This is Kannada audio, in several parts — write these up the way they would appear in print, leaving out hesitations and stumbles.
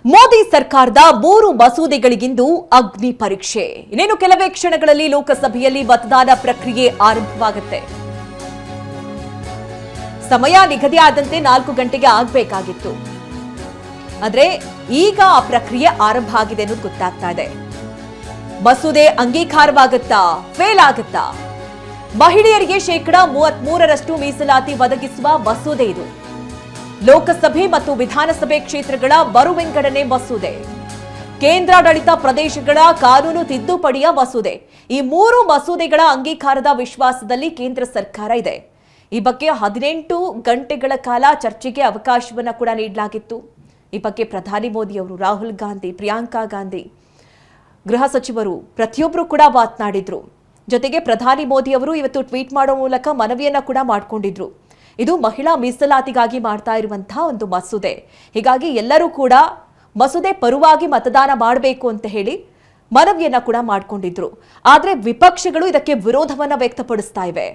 ಮೋದಿ ಸರ್ಕಾರದ 3 ಮಸೂದೆಗಳಿಗಿಂದು ಅಗ್ನಿ ಪರೀಕ್ಷೆ. ಇನ್ನೇನು ಕೆಲವೇ ಕ್ಷಣಗಳಲ್ಲಿ ಲೋಕಸಭೆಯಲ್ಲಿ ಮತದಾನ ಪ್ರಕ್ರಿಯೆ ಆರಂಭವಾಗುತ್ತೆ. ಸಮಯ ನಿಗದಿಯಾದಂತೆ 4 ಗಂಟೆಗೆ ಆಗಬೇಕಾಗಿತ್ತು. ಆದರೆ ಈಗ ಆ ಪ್ರಕ್ರಿಯೆ ಆರಂಭ ಆಗಿದೆ ಅನ್ನೋದು ಗೊತ್ತಾಗ್ತಾ ಇದೆ. ಮಸೂದೆ ಅಂಗೀಕಾರವಾಗುತ್ತಾ, ಫೇಲ್ ಆಗುತ್ತಾ? ಮಹಿಳೆಯರಿಗೆ 33% ಮೀಸಲಾತಿ ಒದಗಿಸುವ ಮಸೂದೆ ಇದು. ಲೋಕಸಭೆ ಮತ್ತು ವಿಧಾನಸಭೆ ಕ್ಷೇತ್ರಗಳ ಮರುವಿಂಗಡಣೆ ಮಸೂದೆ, ಕೇಂದ್ರಾಡಳಿತ ಪ್ರದೇಶಗಳ ಕಾನೂನು ತಿದ್ದುಪಡಿಯ ಮಸೂದೆ. ಈ 3 ಮಸೂದೆಗಳ ಅಂಗೀಕಾರದ ವಿಶ್ವಾಸದಲ್ಲಿ ಕೇಂದ್ರ ಸರ್ಕಾರ ಇದೆ. ಈ ಬಗ್ಗೆ 18 ಗಂಟೆಗಳ ಕಾಲ ಚರ್ಚೆಗೆ ಅವಕಾಶವನ್ನು ಕೂಡ ನೀಡಲಾಗಿತ್ತು. ಈ ಬಗ್ಗೆ ಪ್ರಧಾನಿ ಮೋದಿ ಅವರು, ರಾಹುಲ್ ಗಾಂಧಿ, ಪ್ರಿಯಾಂಕಾ ಗಾಂಧಿ, ಗೃಹ ಸಚಿವರು ಪ್ರತಿಯೊಬ್ಬರು ಕೂಡ ಮಾತನಾಡಿದ್ರು. ಜೊತೆಗೆ ಪ್ರಧಾನಿ ಮೋದಿ ಅವರು ಇವತ್ತು ಟ್ವೀಟ್ ಮಾಡೋ ಮೂಲಕ ಮನವಿಯನ್ನ ಕೂಡ ಮಾಡಿಕೊಂಡಿದ್ರು. ಇದು ಮಹಿಳಾ ಮೀಸಲಾತಿಗಾಗಿ ಮಾಡ್ತಾ ಇರುವಂತಹ ಒಂದು ಮಸೂದೆ. ಹೀಗಾಗಿ ಎಲ್ಲರೂ ಕೂಡ ಮಸೂದೆ ಪರವಾಗಿ ಮತದಾನ ಮಾಡಬೇಕು ಅಂತ ಹೇಳಿ ಮನವಿಯನ್ನ ಕೂಡ ಮಾಡಿಕೊಂಡಿದ್ರು. ಆದರೆ ವಿಪಕ್ಷಗಳು ಇದಕ್ಕೆ ವಿರೋಧವನ್ನ ವ್ಯಕ್ತಪಡಿಸ್ತಾ ಇವೆ.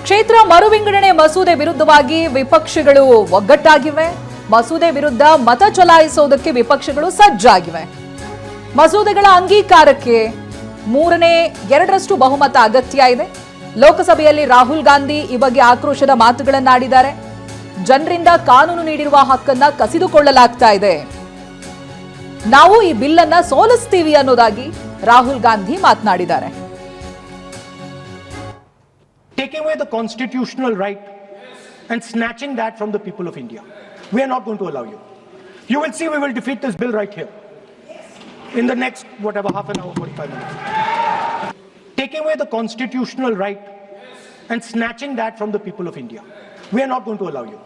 ಕ್ಷೇತ್ರ ಮರುವಿಂಗಡಣೆ ಮಸೂದೆ ವಿರುದ್ಧವಾಗಿ ವಿಪಕ್ಷಗಳು ಒಗ್ಗಟ್ಟಾಗಿವೆ. ಮಸೂದೆ ವಿರುದ್ಧ ಮತ ಚಲಾಯಿಸುವುದಕ್ಕೆ ವಿಪಕ್ಷಗಳು ಸಜ್ಜಾಗಿವೆ. ಮಸೂದೆಗಳ ಅಂಗೀಕಾರಕ್ಕೆ 3/2 ಬಹುಮತ ಅಗತ್ಯ ಇದೆ. ಲೋಕಸಭೆಯಲ್ಲಿ ರಾಹುಲ್ ಗಾಂಧಿ ಈ ಬಗ್ಗೆ ಆಕ್ರೋಶದ ಮಾತುಗಳನ್ನಾಡಿದ್ದಾರೆ. ಜನರಿಂದ ಕಾನೂನು ನೀಡಿರುವ ಹಕ್ಕನ್ನ ಕಸಿದುಕೊಳ್ಳಲಾಗ್ತಾ ಇದೆ, ನಾವು ಈ ಬಿಲ್ ಅನ್ನ ಸೋಲಿಸ್ತೀವಿ ಅನ್ನೋದಾಗಿ ರಾಹುಲ್ ಗಾಂಧಿ ಮಾತನಾಡಿದ್ದಾರೆ. Taking away the constitutional right and snatching that from the people of India. We are not going to allow you. You will see we will defeat this bill right here. In the next, half an hour, 45 minutes. Taking away the constitutional right and snatching that from the people of India. We are not going to allow you.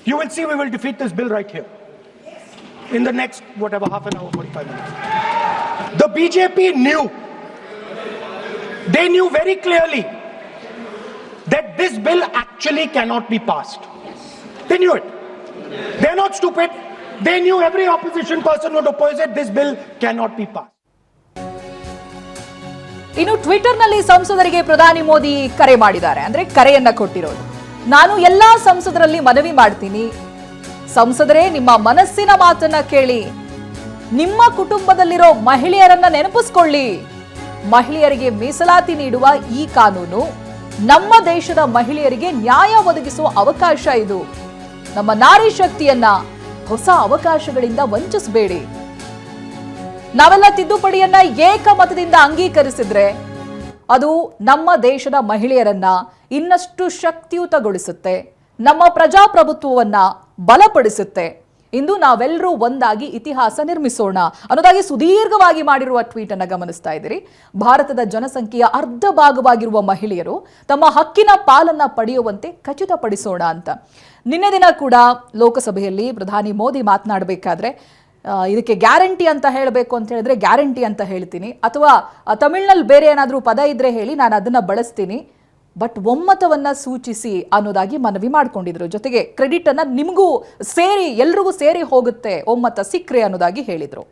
You will see we will defeat this bill right here. In the next, half an hour, 45 minutes. The BJP knew. They knew very clearly that this bill actually cannot be passed. They knew it. They are not stupid. They knew every opposition person would oppose it. This bill cannot be passed. ಇನ್ನು ಟ್ವಿಟರ್ನಲ್ಲಿ ಸಂಸದರಿಗೆ ಪ್ರಧಾನಿ ಮೋದಿ ಕರೆ ಮಾಡಿದ್ದಾರೆ. ಅಂದ್ರೆ ಕರೆಯನ್ನ ಕೊಟ್ಟಿರೋದು, ನಾನು ಎಲ್ಲಾ ಸಂಸದರಲ್ಲಿ ಮನವಿ ಮಾಡ್ತೀನಿ, ಸಂಸದರೇ ನಿಮ್ಮ ಮನಸ್ಸಿನ ಮಾತನ್ನ ಕೇಳಿ, ನಿಮ್ಮ ಕುಟುಂಬದಲ್ಲಿರೋ ಮಹಿಳೆಯರನ್ನ ನೆನಪಿಸ್ಕೊಳ್ಳಿ. ಮಹಿಳೆಯರಿಗೆ ಮೀಸಲಾತಿ ನೀಡುವ ಈ ಕಾನೂನು ನಮ್ಮ ದೇಶದ ಮಹಿಳೆಯರಿಗೆ ನ್ಯಾಯ ಒದಗಿಸುವ ಅವಕಾಶ. ಇದು ನಮ್ಮ ನಾರಿ ಶಕ್ತಿಯನ್ನ ಹೊಸ ಅವಕಾಶಗಳಿಂದ ವಂಚಿಸಬೇಡಿ. ನಾವೆಲ್ಲ ತಿದ್ದುಪಡಿಯನ್ನ ಏಕಮತದಿಂದ ಅಂಗೀಕರಿಸಿದ್ರೆ ಅದು ನಮ್ಮ ದೇಶದ ಮಹಿಳೆಯರನ್ನ ಇನ್ನಷ್ಟು ಶಕ್ತಿಯುತಗೊಳಿಸುತ್ತೆ, ನಮ್ಮ ಪ್ರಜಾಪ್ರಭುತ್ವವನ್ನ ಬಲಪಡಿಸುತ್ತೆ. ಇಂದು ನಾವೆಲ್ಲರೂ ಒಂದಾಗಿ ಇತಿಹಾಸ ನಿರ್ಮಿಸೋಣ ಅನ್ನೋದಾಗಿ ಸುದೀರ್ಘವಾಗಿ ಮಾಡಿರುವ ಟ್ವೀಟ್ ಅನ್ನ ಗಮನಿಸ್ತಾ ಇದ್ದೀರಿ. ಭಾರತದ ಜನಸಂಖ್ಯೆಯ ಅರ್ಧ ಭಾಗವಾಗಿರುವ ಮಹಿಳೆಯರು ತಮ್ಮ ಹಕ್ಕಿನ ಪಾಲನ್ನ ಪಡೆಯುವಂತೆ ಖಚಿತಪಡಿಸೋಣ ಅಂತ. ನಿನ್ನೆ ದಿನ ಕೂಡ ಲೋಕಸಭೆಯಲ್ಲಿ ಪ್ರಧಾನಿ ಮೋದಿ ಮಾತನಾಡಬೇಕಾದ್ರೆ ಇದಕ್ಕೆ ಗ್ಯಾರಂಟಿ ಅಂತ ಹೇಳಬೇಕು ಅಂತ ಹೇಳಿದ್ರೆ ಗ್ಯಾರಂಟಿ ಅಂತ ಹೇಳ್ತೀನಿ, ಅಥವಾ ತಮಿಳ್ನಲ್ಲಿ ಬೇರೆ ಏನಾದರೂ ಪದ ಇದ್ರೆ ಹೇಳಿ, ನಾನು ಅದನ್ನ ಬಳಸ್ತೀನಿ, ಬಟ್ ಒಮ್ಮತವನ್ನ ಸೂಚಿಸಿ ಅನ್ನೋದಾಗಿ ಮನವಿ ಮಾಡ್ಕೊಂಡಿದ್ರು. ಜೊತೆಗೆ ಕ್ರೆಡಿಟ್ ಅನ್ನ ನಿಮಗೂ ಸೇರಿ, ಎಲ್ರಿಗೂ ಸೇರಿ ಹೋಗುತ್ತೆ ಒಮ್ಮತ ಸಿಕ್ರೆ ಅನ್ನೋದಾಗಿ ಹೇಳಿದ್ರು.